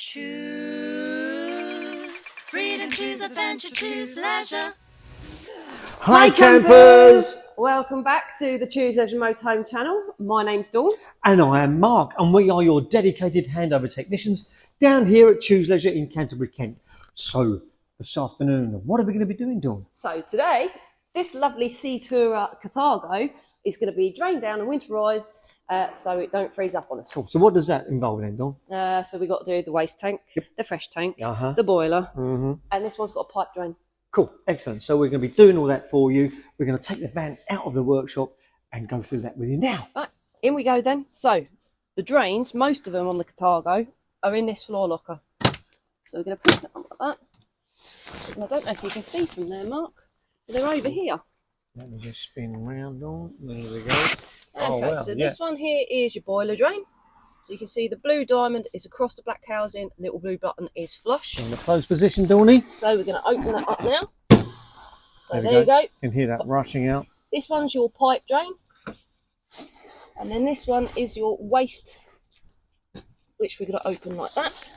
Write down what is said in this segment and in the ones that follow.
Choose freedom, choose adventure, choose leisure. Hi campers! Welcome back to the Choose Leisure Motorhome channel. My name's Dawn. And I am Mark, and we are your dedicated handover technicians down here at Choose Leisure in Canterbury, Kent. So, this afternoon, what are we going to be doing, Dawn? So today, this lovely Sea Tourer Carthago is going to be drained down and winterised so it don't freeze up on us. Cool. So what does that involve then, Dawn? So we've got to do the waste tank, the fresh tank, Uh-huh. the boiler, and this one's got a pipe drain. Cool, excellent. So we're going to be doing all that for you. We're going to take the van out of the workshop and go through that with you now. Right, in we go then. So the drains, most of them on the Carthago, are in this floor locker. So we're going to push that on like that. And I don't know if you can see from there, Mark, but they're over here. Let me just spin around, Dawn. There we go. Okay, so this one here is your boiler drain. So you can see the blue diamond is across the black housing, the little blue button is flush. In the closed position, Dawny. So we're going to open that up now. So there you go. You can hear that rushing out. This one's your pipe drain. And then this one is your waste, which we're going to open like that.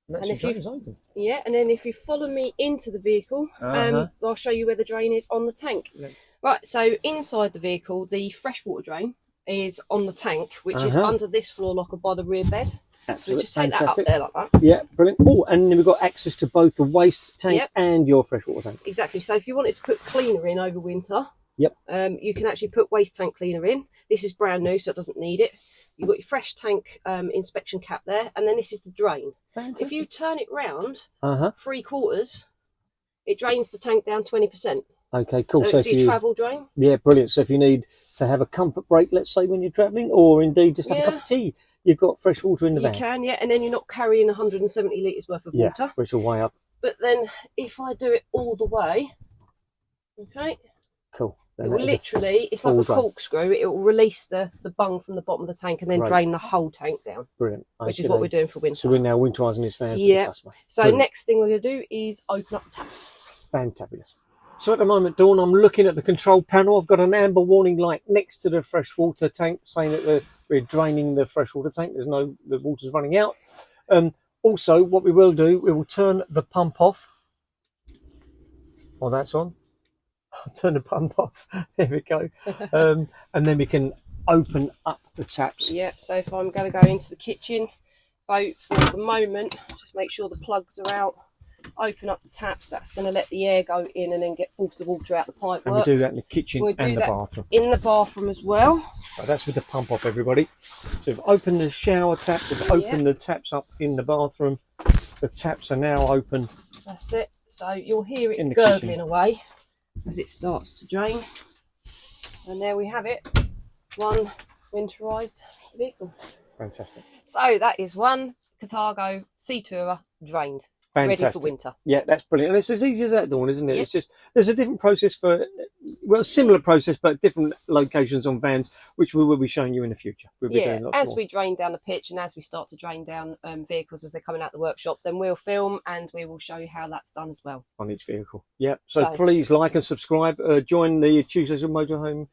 And if you, yeah, and then if you follow me into the vehicle, I'll show you where the drain is on the tank. Yeah. Right, so inside the vehicle, the freshwater drain is on the tank, which is under this floor locker by the rear bed. So we just take that up there like that. Yeah, brilliant. Oh, and then we've got access to both the waste tank and your freshwater tank. Exactly. So if you wanted to put cleaner in over winter, you can actually put waste tank cleaner in. This is brand new, so it doesn't need it. You've got your fresh tank inspection cap there, and then this is the drain. Fantastic. If you turn it round 3/4, it drains the tank down 20%. Okay, cool. So it's your travel drain. Yeah, brilliant. So if you need to have a comfort break, let's say when you're travelling, or indeed just have a cup of tea, you've got fresh water in the van. You can, yeah, and then you're not carrying 170 litres worth of water. Which will weigh up. But then if I do it all the way, okay, cool. It will literally, it's like a corkscrew, it will release the bung from the bottom of the tank and then drain the whole tank down. Brilliant. Which is what we're doing for winter. So we're now winterising this van for the customer. So next thing we're going to do is open up the taps. Fantabulous. So at the moment, Dawn, I'm looking at the control panel. I've got an amber warning light next to the freshwater tank saying that we're draining the freshwater tank. The water's running out. Also, what we will do, we will turn the pump off. Well, that's on. I'll turn the pump off. There we go. And then we can open up the taps. Yeah, so if I'm going to go into the kitchen, boat for the moment, just make sure the plugs are out. Open up the taps, that's going to let the air go in and then force the water out the pipe. And we do that in the kitchen and the bathroom. In the bathroom as well. So that's with the pump off, everybody. So we've opened the shower tap, we've opened the taps up in the bathroom. The taps are now open. That's it. So you'll hear it gurgling away as it starts to drain. And there we have it. One winterised vehicle. Fantastic. So that is one Carthago Sea Tourer drained. Fantastic. Ready for winter. Yeah, that's brilliant. And it's as easy as that, Dawn, isn't it? Yep. It's just, there's a different process for, well, similar process, but different locations on vans, which we will be showing you in the future. We'll be doing lots more. We drain down the pitch and as we start to drain down vehicles as they're coming out the workshop, then we'll film and we will show you how that's done as well. On each vehicle. Yeah. So please like and subscribe. Join the Choose Leisure Motorhome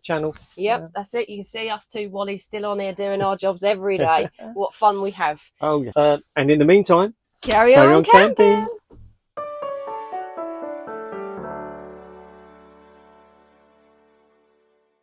channel. Yep, that's it. You can see us two Wallies still on here doing our jobs every day. What fun we have. Oh, yeah. And in the meantime, Carry on camping.